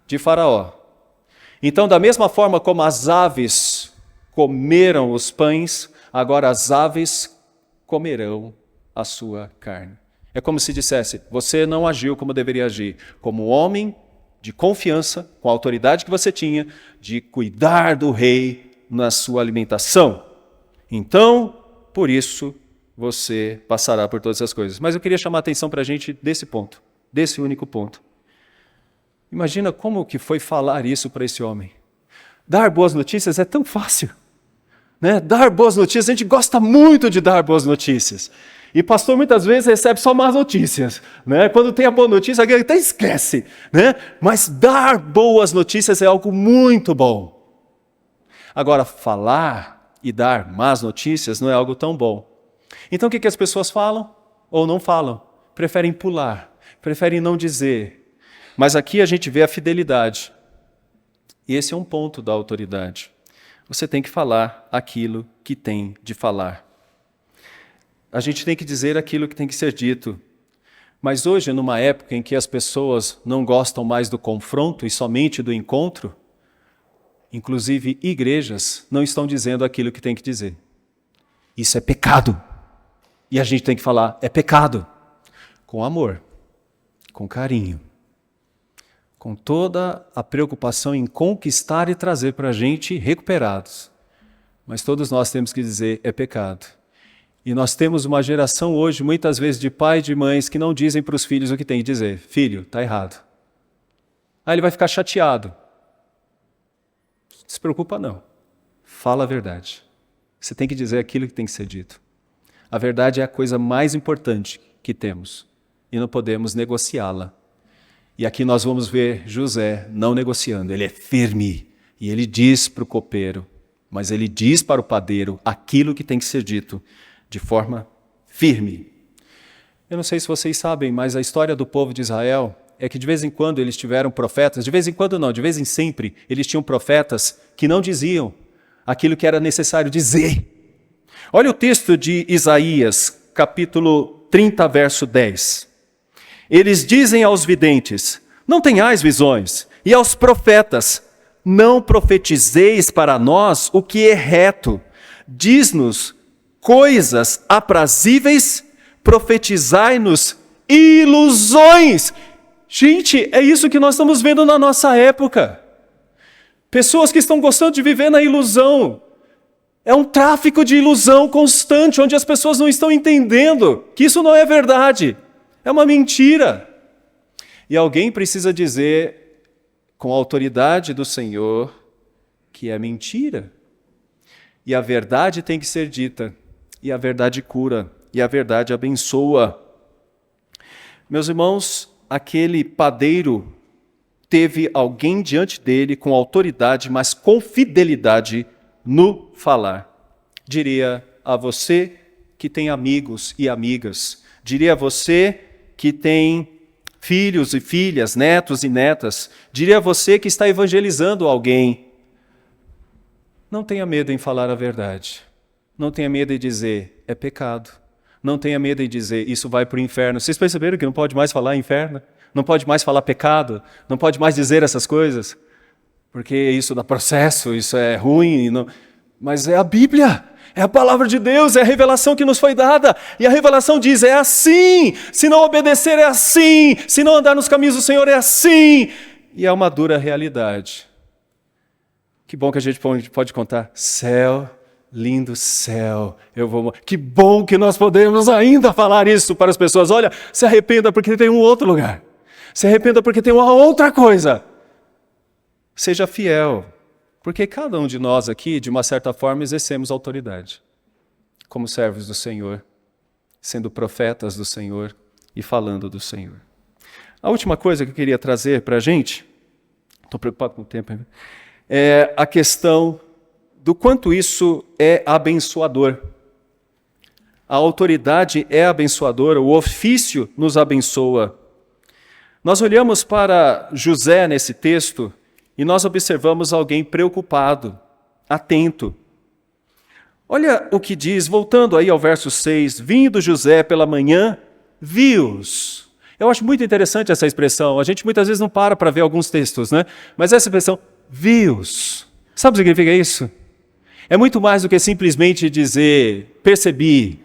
de Faraó. Então, da mesma forma como as aves comeram os pães, agora as aves comerão a sua carne. É como se dissesse, você não agiu como deveria agir, como homem de confiança, com a autoridade que você tinha, de cuidar do rei na sua alimentação. Então, por isso, você passará por todas essas coisas. Mas eu queria chamar a atenção para a gente desse ponto, desse único ponto. Imagina como que foi falar isso para esse homem. Dar boas notícias é tão fácil, né? Dar boas notícias, a gente gosta muito de dar boas notícias. E pastor muitas vezes recebe só más notícias, né? Quando tem a boa notícia, alguém até esquece, né? Mas dar boas notícias é algo muito bom. Agora, falar e dar más notícias não é algo tão bom. Então o que as pessoas falam ou não falam? Preferem pular, preferem não dizer. Mas aqui a gente vê a fidelidade. E esse é um ponto da autoridade. Você tem que falar aquilo que tem de falar. A gente tem que dizer aquilo que tem que ser dito. Mas hoje, numa época em que as pessoas não gostam mais do confronto e somente do encontro, inclusive igrejas não estão dizendo aquilo que tem que dizer. Isso é pecado. E a gente tem que falar, é pecado. Com amor, com carinho, com toda a preocupação em conquistar e trazer para a gente recuperados. Mas todos nós temos que dizer, é pecado. E nós temos uma geração hoje, muitas vezes, de pais e de mães que não dizem para os filhos o que tem que dizer. Filho, está errado. Aí ele vai ficar chateado. Não se preocupa não. Fala a verdade. Você tem que dizer aquilo que tem que ser dito. A verdade é a coisa mais importante que temos. E não podemos negociá-la. E aqui nós vamos ver José não negociando. Ele é firme. E ele diz para o copeiro, mas ele diz para o padeiro aquilo que tem que ser dito de forma firme. Eu não sei se vocês sabem, mas a história do povo de Israel é que de vez em quando eles tiveram profetas, de vez em quando não, de vez em sempre, eles tinham profetas que não diziam aquilo que era necessário dizer. Olha o texto de Isaías, capítulo 30, verso 10. Eles dizem aos videntes, não tenhais visões, e aos profetas, não profetizeis para nós o que é reto. Diz-nos coisas aprazíveis, profetizai-nos ilusões. Gente, é isso que nós estamos vendo na nossa época. Pessoas que estão gostando de viver na ilusão. É um tráfico de ilusão constante, onde as pessoas não estão entendendo que isso não é verdade. É uma mentira. E alguém precisa dizer, com a autoridade do Senhor, que é mentira. E a verdade tem que ser dita. E a verdade cura. E a verdade abençoa. Meus irmãos, aquele padeiro teve alguém diante dele com autoridade, mas com fidelidade no falar. Diria a você que tem amigos e amigas, diria a você que tem filhos e filhas, netos e netas, diria a você que está evangelizando alguém. Não tenha medo em falar a verdade. Não tenha medo em dizer, é pecado. Não tenha medo em dizer, isso vai para o inferno. Vocês perceberam que não pode mais falar inferno? Não pode mais falar pecado? Não pode mais dizer essas coisas? Porque isso dá processo, isso é ruim. Não... Mas é a Bíblia, é a palavra de Deus, é a revelação que nos foi dada. E a revelação diz, é assim. Se não obedecer, é assim. Se não andar nos caminhos do Senhor, é assim. E é uma dura realidade. Que bom que a gente pode contar. Céu, lindo céu, eu vou... Que bom que nós podemos ainda falar isso para as pessoas. Olha, se arrependa porque tem um outro lugar. Se arrependa porque tem uma outra coisa. Seja fiel, porque cada um de nós aqui, de uma certa forma, exercemos autoridade. Como servos do Senhor, sendo profetas do Senhor e falando do Senhor. A última coisa que eu queria trazer para a gente, estou preocupado com o tempo ainda, é a questão do quanto isso é abençoador. A autoridade é abençoadora, o ofício nos abençoa. Nós olhamos para José nesse texto e nós observamos alguém preocupado, atento. Olha o que diz, voltando aí ao verso 6, vindo José pela manhã, viu-os. Eu acho muito interessante essa expressão, a gente muitas vezes não para ver alguns textos, né? Mas essa expressão, viu-os. Sabe o que significa isso? É muito mais do que simplesmente dizer, percebi,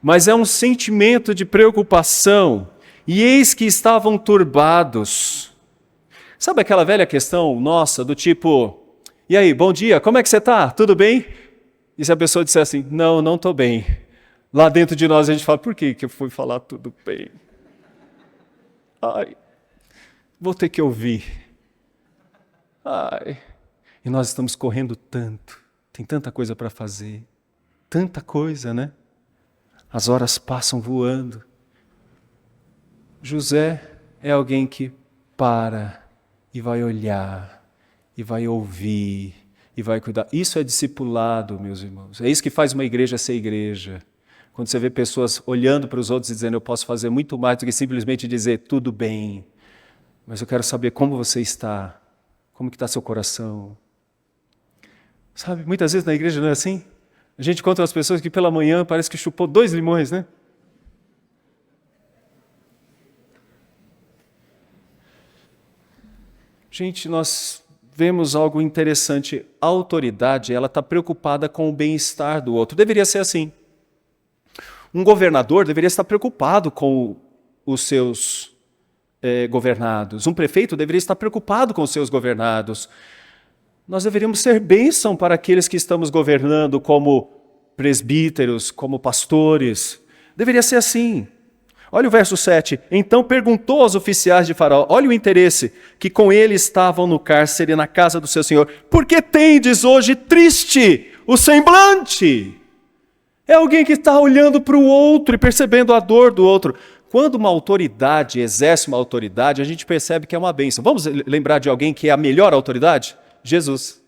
mas é um sentimento de preocupação, e eis que estavam turbados. Sabe aquela velha questão nossa, do tipo, e aí, bom dia, como é que você está? Tudo bem? E se a pessoa disser assim, não estou bem. Lá dentro de nós a gente fala, por que eu fui falar tudo bem? Ai, vou ter que ouvir. Ai, e nós estamos correndo tanto, tem tanta coisa para fazer, tanta coisa, né? As horas passam voando. José é alguém que para e vai olhar, e vai ouvir, e vai cuidar. Isso é discipulado, meus irmãos. É isso que faz uma igreja ser igreja. Quando você vê pessoas olhando para os outros e dizendo, eu posso fazer muito mais do que simplesmente dizer, tudo bem, mas eu quero saber como você está, como que está seu coração. Sabe, muitas vezes na igreja não é assim? A gente conta as pessoas que pela manhã parece que chupou 2 limões, né? Gente, nós vemos algo interessante. A autoridade, ela está preocupada com o bem-estar do outro. Deveria ser assim. Um governador deveria estar preocupado com os seus governados. Um prefeito deveria estar preocupado com os seus governados. Nós deveríamos ser bênção para aqueles que estamos governando como presbíteros, como pastores. Deveria ser assim. Olha o verso 7. Então perguntou aos oficiais de Faraó, olha o interesse, que com ele estavam no cárcere na casa do seu senhor. Por que tendes hoje triste o semblante? É alguém que está olhando para o outro e percebendo a dor do outro. Quando uma autoridade exerce uma autoridade, a gente percebe que é uma bênção. Vamos lembrar de alguém que é a melhor autoridade? Jesus.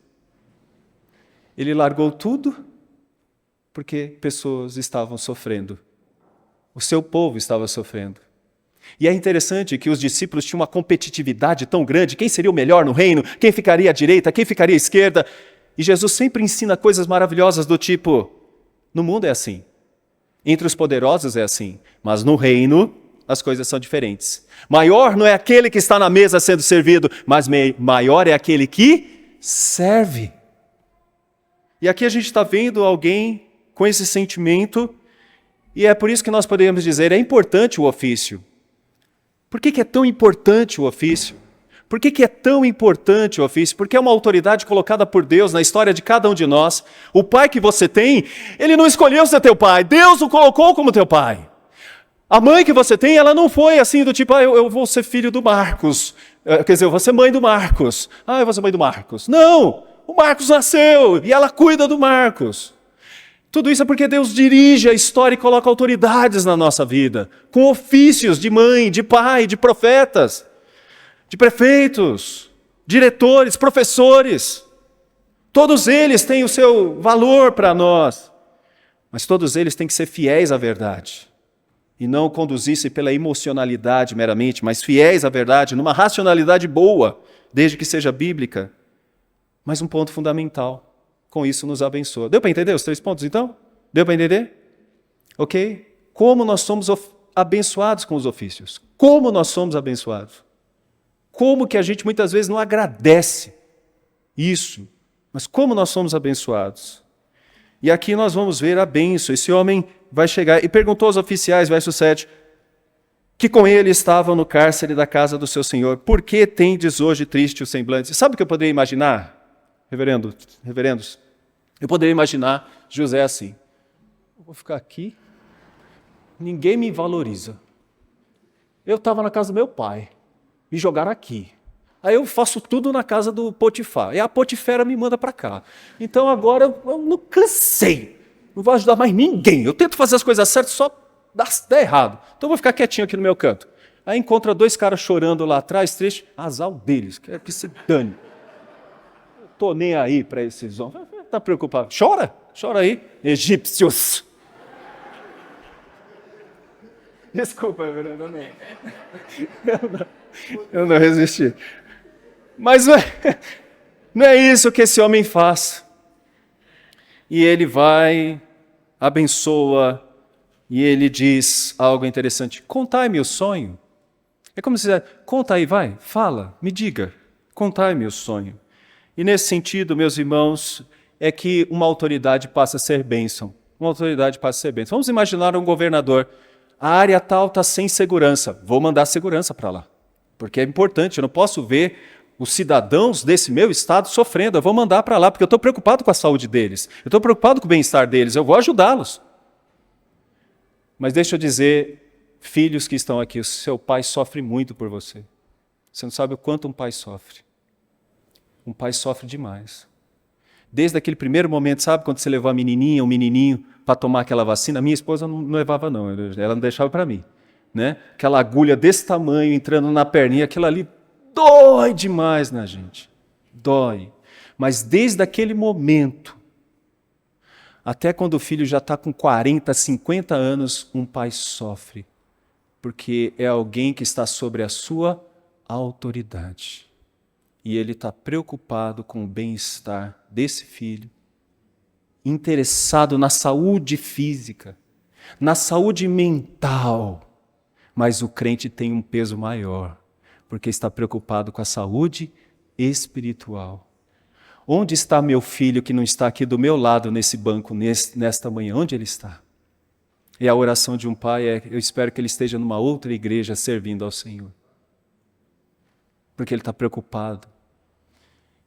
Ele largou tudo porque pessoas estavam sofrendo. O seu povo estava sofrendo. E é interessante que os discípulos tinham uma competitividade tão grande, quem seria o melhor no reino, quem ficaria à direita, quem ficaria à esquerda. E Jesus sempre ensina coisas maravilhosas do tipo, no mundo é assim, entre os poderosos é assim, mas no reino as coisas são diferentes. Maior não é aquele que está na mesa sendo servido, mas maior é aquele que serve. E aqui a gente está vendo alguém com esse sentimento. E é por isso que nós podemos dizer, é importante o ofício. Por que é tão importante o ofício? Por que é tão importante o ofício? Porque é uma autoridade colocada por Deus na história de cada um de nós. O pai que você tem, ele não escolheu ser teu pai, Deus o colocou como teu pai. A mãe que você tem, ela não foi assim do tipo, eu vou ser filho do Marcos. Quer dizer, eu vou ser mãe do Marcos. Eu vou ser mãe do Marcos. Não, o Marcos nasceu e ela cuida do Marcos. Tudo isso é porque Deus dirige a história e coloca autoridades na nossa vida, com ofícios de mãe, de pai, de profetas, de prefeitos, diretores, professores. Todos eles têm o seu valor para nós, mas todos eles têm que ser fiéis à verdade e não conduzir-se pela emocionalidade meramente, mas fiéis à verdade, numa racionalidade boa, desde que seja bíblica. Mas um ponto fundamental, com isso nos abençoa. Deu para entender os 3 pontos, então? Deu para entender? Ok? Como nós somos abençoados com os ofícios. Como nós somos abençoados. Como que a gente muitas vezes não agradece isso. Mas como nós somos abençoados. E aqui nós vamos ver a bênção. Esse homem vai chegar e perguntou aos oficiais, verso 7, que com ele estavam no cárcere da casa do seu senhor. Por que tendes hoje triste o semblante? Sabe o que eu poderia imaginar, reverendos? Eu poderia imaginar José assim. Eu vou ficar aqui, ninguém me valoriza. Eu estava na casa do meu pai, me jogaram aqui. Aí eu faço tudo na casa do Potifar. E a Potifera me manda para cá. Então agora eu não cansei. Não vou ajudar mais ninguém. Eu tento fazer as coisas certas, só dá errado. Então eu vou ficar quietinho aqui no meu canto. Aí encontra 2 caras chorando lá atrás, triste. Azar deles, quer que se dane. Eu tô nem aí para esses homens. Tá preocupado? Chora aí. Egípcios. Desculpa, Fernando. Eu não resisti. Mas não é isso que esse homem faz. E ele vai, abençoa, e ele diz algo interessante. Contai-me o sonho. É como se dizer, conta aí, vai, fala, me diga. Contai-me o sonho. E nesse sentido, meus irmãos, é que uma autoridade passa a ser bênção. Uma autoridade passa a ser bênção. Vamos imaginar um governador. A área tal está sem segurança. Vou mandar segurança para lá. Porque é importante, eu não posso ver os cidadãos desse meu estado sofrendo. Eu vou mandar para lá, porque eu estou preocupado com a saúde deles. Eu estou preocupado com o bem-estar deles. Eu vou ajudá-los. Mas deixa eu dizer, filhos que estão aqui, o seu pai sofre muito por você. Você não sabe o quanto um pai sofre. Um pai sofre demais. Desde aquele primeiro momento, sabe, quando você levou a menininha, o menininho, para tomar aquela vacina? Minha esposa não levava não, ela não deixava para mim. Né? Aquela agulha desse tamanho entrando na perninha, aquilo ali dói demais na gente. Dói. Mas desde aquele momento, até quando o filho já está com 40, 50 anos, um pai sofre. Porque é alguém que está sobre a sua autoridade. E ele está preocupado com o bem-estar desse filho, interessado na saúde física, na saúde mental. Mas o crente tem um peso maior, porque está preocupado com a saúde espiritual. Onde está meu filho que não está aqui do meu lado nesse banco, nesta manhã? Onde ele está? E a oração de um pai é, eu espero que ele esteja numa outra igreja servindo ao Senhor. Porque ele está preocupado.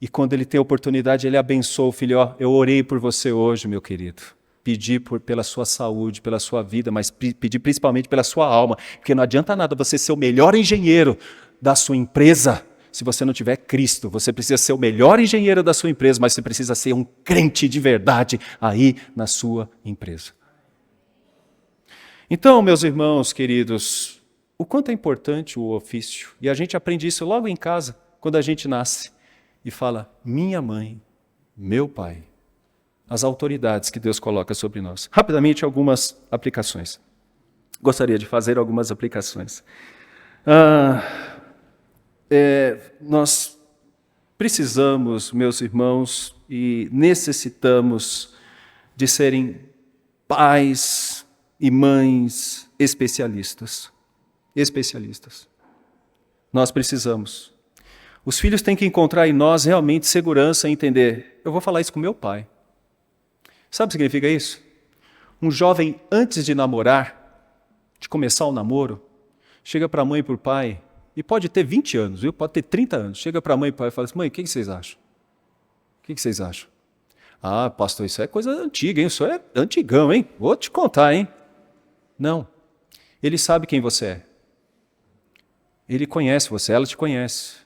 E quando ele tem a oportunidade, ele abençoa o filho. Ó, eu orei por você hoje, meu querido. Pedi pela sua saúde, pela sua vida, mas pedi principalmente pela sua alma. Porque não adianta nada você ser o melhor engenheiro da sua empresa se você não tiver Cristo. Você precisa ser o melhor engenheiro da sua empresa, mas você precisa ser um crente de verdade aí na sua empresa. Então, meus irmãos queridos, o quanto é importante o ofício. E a gente aprende isso logo em casa, quando a gente nasce. E fala, minha mãe, meu pai. As autoridades que Deus coloca sobre nós. Rapidamente, algumas aplicações. Gostaria de fazer algumas aplicações. Nós precisamos, meus irmãos, e necessitamos de serem pais e mães especialistas. Especialistas. Nós precisamos. Os filhos têm que encontrar em nós realmente segurança e entender, eu vou falar isso com meu pai. Sabe o que significa isso? Um jovem, antes de namorar, de começar o namoro, chega para a mãe e para o pai, e pode ter 20 anos, viu? Pode ter 30 anos, chega para a mãe e para o pai e fala assim, mãe, o que vocês acham? O que vocês acham? Ah, pastor, isso é coisa antiga, hein? Isso é antigão, hein? Vou te contar, hein? Não. Ele sabe quem você é. Ele conhece você, ela te conhece.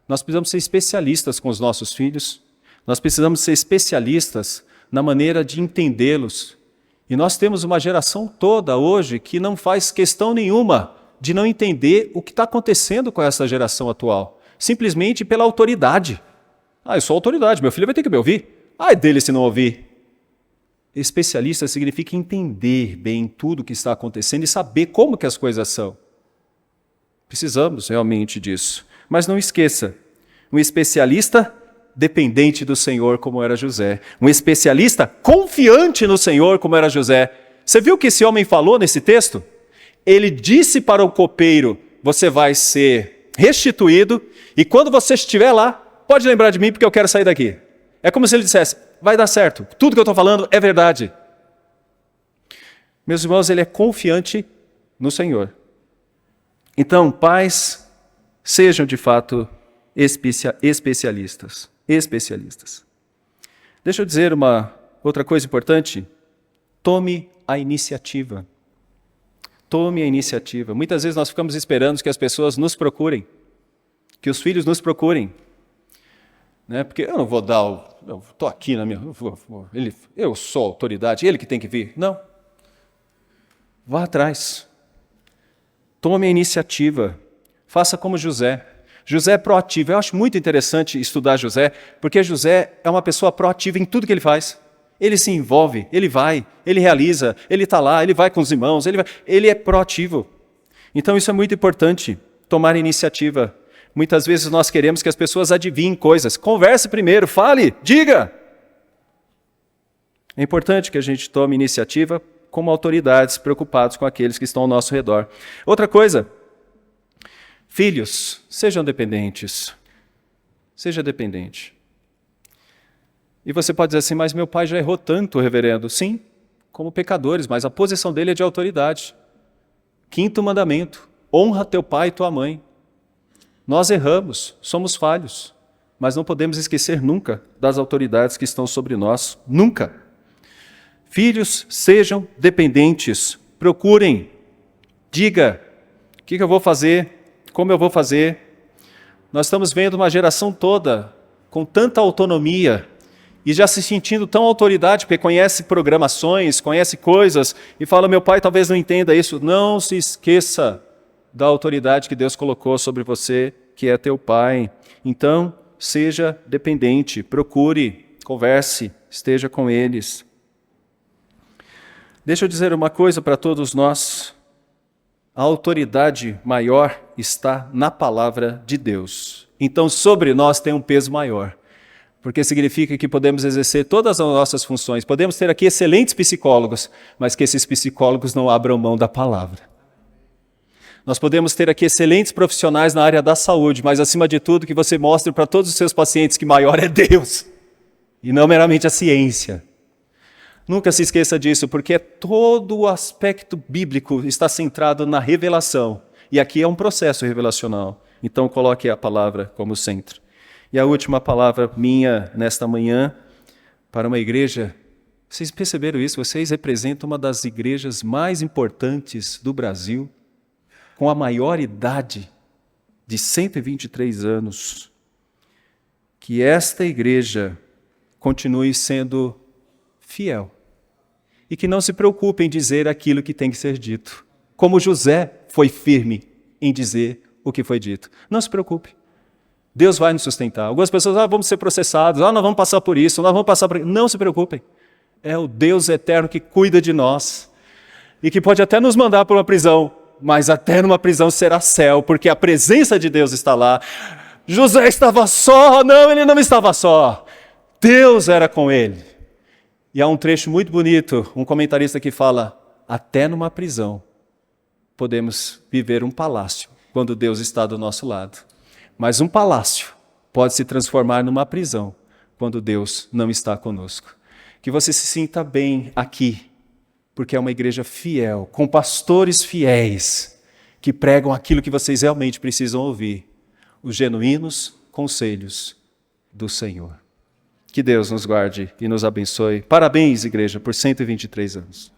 Nós precisamos ser especialistas com os nossos filhos. Nós precisamos ser especialistas na maneira de entendê-los. E nós temos uma geração toda hoje que não faz questão nenhuma de não entender o que está acontecendo com essa geração atual. Simplesmente pela autoridade. Ah, eu sou autoridade, meu filho vai ter que me ouvir. Ah, é dele se não ouvir. Especialista significa entender bem tudo o que está acontecendo e saber como que as coisas são. Precisamos realmente disso. Mas não esqueça, um especialista dependente do Senhor, como era José. Um especialista confiante no Senhor, como era José. Você viu o que esse homem falou nesse texto? Ele disse para o copeiro, você vai ser restituído, e quando você estiver lá, pode lembrar de mim porque eu quero sair daqui. É como se ele dissesse, vai dar certo, tudo que eu estou falando é verdade. Meus irmãos, ele é confiante no Senhor. Então, pais, sejam de fato especialistas. Deixa eu dizer uma outra coisa importante. Tome a iniciativa. Tome a iniciativa. Muitas vezes nós ficamos esperando que as pessoas nos procurem, que os filhos nos procurem. Né? Porque eu não vou dar eu estou aqui na minha... Eu sou autoridade, ele que tem que vir. Não. Vá atrás. Tome a iniciativa. Faça como José. José é proativo. Eu acho muito interessante estudar José, porque José é uma pessoa proativa em tudo que ele faz. Ele se envolve, ele vai, ele realiza, ele está lá, ele vai com os irmãos, ele é proativo. Então isso é muito importante, tomar iniciativa. Muitas vezes nós queremos que as pessoas adivinhem coisas. Converse primeiro, fale, diga. É importante que a gente tome iniciativa como autoridades, preocupados com aqueles que estão ao nosso redor. Outra coisa, filhos, sejam dependentes. Seja dependente. E você pode dizer assim, mas meu pai já errou tanto, reverendo. Sim, como pecadores, mas a posição dele é de autoridade. 5º mandamento, honra teu pai e tua mãe. Nós erramos, somos falhos, mas não podemos esquecer nunca das autoridades que estão sobre nós. Nunca. Filhos, sejam dependentes, procurem, diga, o que eu vou fazer, como eu vou fazer. Nós estamos vendo uma geração toda com tanta autonomia, e já se sentindo tão autoridade, porque conhece programações, conhece coisas, e fala, meu pai talvez não entenda isso. Não se esqueça da autoridade que Deus colocou sobre você, que é teu pai. Então, seja dependente, procure, converse, esteja com eles. Deixa eu dizer uma coisa para todos nós. A autoridade maior está na palavra de Deus. Então, sobre nós tem um peso maior. Porque significa que podemos exercer todas as nossas funções. Podemos ter aqui excelentes psicólogos, mas que esses psicólogos não abram mão da palavra. Nós podemos ter aqui excelentes profissionais na área da saúde, mas acima de tudo que você mostre para todos os seus pacientes que maior é Deus, e não meramente a ciência. Nunca se esqueça disso, porque todo o aspecto bíblico está centrado na revelação. E aqui é um processo revelacional. Então coloque a palavra como centro. E a última palavra minha nesta manhã, para uma igreja, vocês perceberam isso? Vocês representam uma das igrejas mais importantes do Brasil, com a maior idade de 123 anos. Que esta igreja continue sendo fiel e que não se preocupe em dizer aquilo que tem que ser dito. Como José foi firme em dizer o que foi dito. Não se preocupe. Deus vai nos sustentar. Algumas pessoas, vamos ser processados, nós vamos passar por isso, nós vamos passar por isso. Não se preocupem. É o Deus eterno que cuida de nós e que pode até nos mandar para uma prisão, mas até numa prisão será céu, porque a presença de Deus está lá. José estava só. Não, ele não estava só. Deus era com ele. E há um trecho muito bonito, um comentarista que fala, até numa prisão podemos viver um palácio quando Deus está do nosso lado. Mas um palácio pode se transformar numa prisão quando Deus não está conosco. Que você se sinta bem aqui, porque é uma igreja fiel, com pastores fiéis, que pregam aquilo que vocês realmente precisam ouvir, os genuínos conselhos do Senhor. Que Deus nos guarde e nos abençoe. Parabéns, igreja, por 123 anos.